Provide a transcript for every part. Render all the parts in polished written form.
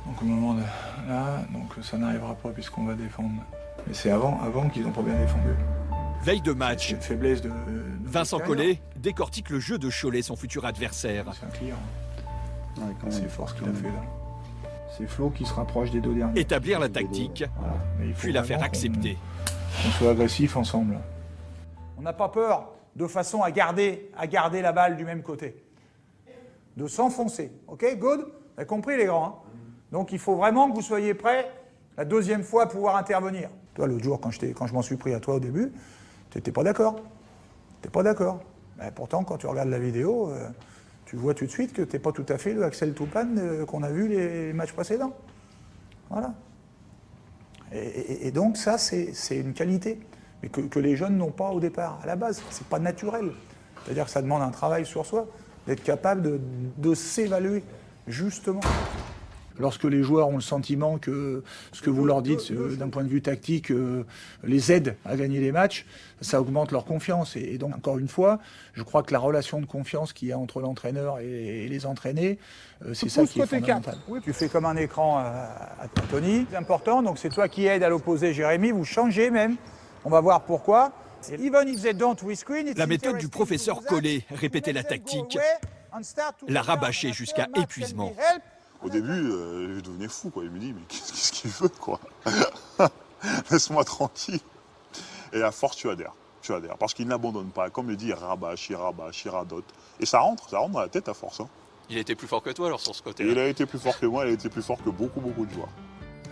Donc au moment de là, donc ça n'arrivera pas puisqu'on va défendre. Mais c'est avant qu'ils n'ont pas bien défendu. Veille de match, C'est une faiblesse de Vincent Collet décortique le jeu de Cholet, son futur adversaire. C'est un client. Ouais, C'est fort ce qu'il a fait là. C'est Flo qui se rapproche des deux derniers. Établir la tactique, Voilà. Mais il faut puis la faire vraiment accepter. qu'on soit agressif ensemble. On n'a pas peur de façon à garder la balle du même côté. De s'enfoncer. OK, good? Vous avez compris les grands, hein? Donc il faut vraiment que vous soyez prêts la deuxième fois à pouvoir intervenir. Toi, l'autre jour, quand je m'en suis pris à toi au début, tu n'étais pas d'accord. Tu n'étais pas d'accord. Mais pourtant, quand tu regardes la vidéo, tu vois tout de suite que tu n'es pas tout à fait le Axel Toupane qu'on a vu les matchs précédents. Voilà. Et donc ça, c'est une qualité, mais que les jeunes n'ont pas au départ, à la base. C'est pas naturel. C'est-à-dire que ça demande un travail sur soi, d'être capable de s'évaluer, justement. Lorsque les joueurs ont le sentiment que ce que vous leur dites d'un point de vue tactique les aide à gagner les matchs, ça augmente leur confiance. Et donc, encore une fois, je crois que la relation de confiance qu'il y a entre l'entraîneur et les entraînés, c'est ça qui est fondamental. Oui, tu fais comme un écran à Tony. C'est important, donc c'est toi qui aide à l'opposé, Jérémy. Vous changez même. On va voir pourquoi. La méthode du professeur Collet, répéter la tactique, la rabâcher jusqu'à épuisement. Au début, je devenais fou, quoi. Il me dit, mais qu'est-ce qu'il veut, quoi? Laisse-moi tranquille. Et à force, tu adhères. Parce qu'il n'abandonne pas. Comme il dit, il rabâche, il radote. Et ça rentre dans la tête à force. Hein. Il était plus fort que toi, alors, sur ce côté-là? Il a été plus fort que moi, il a été plus fort que beaucoup de joueurs.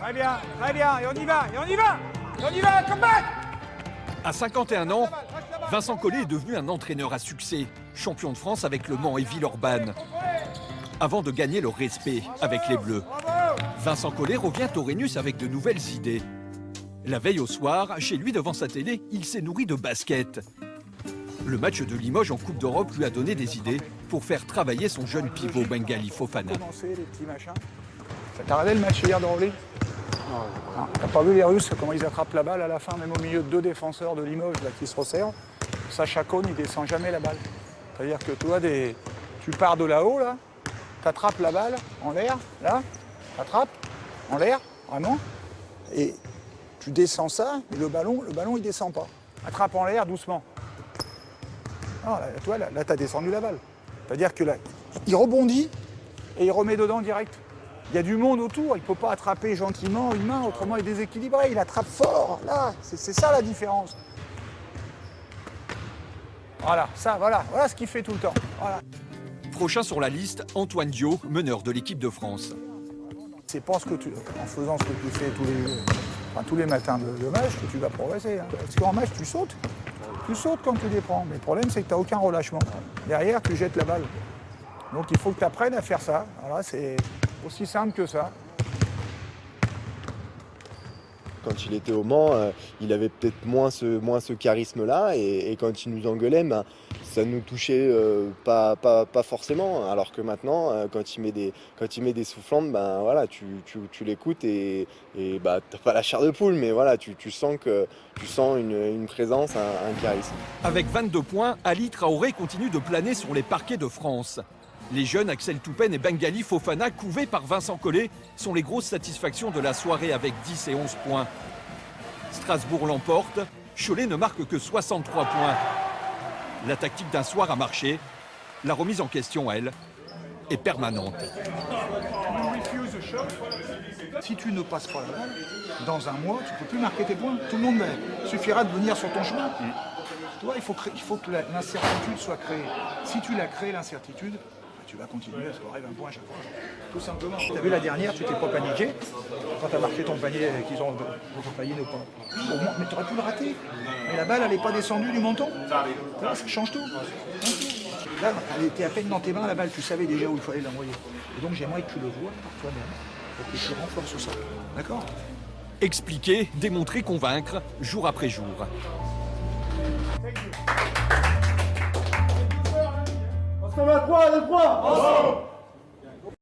Très bien, et on y va, come back! À 51 ans, Vincent Collet est devenu un entraîneur à succès, champion de France avec Le Mans et Villeurbanne. Avant de gagner le respect avec les Bleus, Vincent Collet revient au Rhenus avec de nouvelles idées. La veille au soir, chez lui devant sa télé, il s'est nourri de basket. Le match de Limoges en Coupe d'Europe lui a donné des idées pour faire travailler son jeune pivot Bengali Fofana. T'as regardé le match hier de Rowley? Non. T'as pas vu les Russes, comment ils attrapent la balle à la fin, même au milieu de deux défenseurs de Limoges là, qui se resserrent. Sacha Cohn, il descend jamais la balle. C'est-à-dire que toi, tu pars de là-haut, là, t'attrapes la balle en l'air, là, t'attrapes en l'air, vraiment, et tu descends ça, mais le ballon il descend pas. Attrape en l'air doucement. Non, là, t'as descendu la balle. C'est-à-dire que là, il rebondit et il remet dedans direct. Il y a du monde autour, il ne peut pas attraper gentiment une main, autrement il est déséquilibré, il attrape fort, là, c'est ça la différence. Voilà ce qu'il fait tout le temps. Voilà. Prochain sur la liste, Antoine Dio, meneur de l'équipe de France. C'est pas en faisant ce que tu fais tous les matins de match que tu vas progresser. Hein. Parce qu'en match, tu sautes quand tu les prends. Mais le problème, c'est que tu n'as aucun relâchement. Derrière, tu jettes la balle. Donc il faut que tu apprennes à faire ça. Voilà, c'est aussi simple que ça. Quand il était au Mans, il avait peut-être moins ce charisme-là, et quand il nous engueulait, ça nous touchait pas forcément. Alors que maintenant, quand il met des soufflantes, voilà, tu l'écoutes et t'as pas la chair de poule, mais voilà, tu sens une présence, un charisme. Avec 22 points, Ali Traoré continue de planer sur les parquets de France. Les jeunes Axel Toupane et Bengali Fofana, couvés par Vincent Collet, sont les grosses satisfactions de la soirée avec 10 et 11 points. Strasbourg l'emporte, Cholet ne marque que 63 points. La tactique d'un soir a marché, la remise en question, elle, est permanente. Si tu ne passes pas la balle, dans un mois, tu ne peux plus marquer tes points. Tout le monde suffira de venir sur ton chemin. Toi, il faut que l'incertitude soit créée. Si tu la crées, l'incertitude, tu vas continuer à scorer 20 points à chaque fois. Tout simplement. Tu as vu la dernière, tu t'es pas paniqué. Quand tu as marqué ton panier, qu'ils ont failli ne pas. Mais tu aurais pu le rater. Mais la balle, elle n'est pas descendue du menton. Là, ça change tout. Là, elle était à peine dans tes mains, la balle, tu savais déjà où il fallait l'envoyer. Et donc, j'aimerais que tu le vois par toi-même, pour que tu renforces ça. D'accord? Expliquer, démontrer, convaincre, jour après jour. On se met à 3, 2, 3.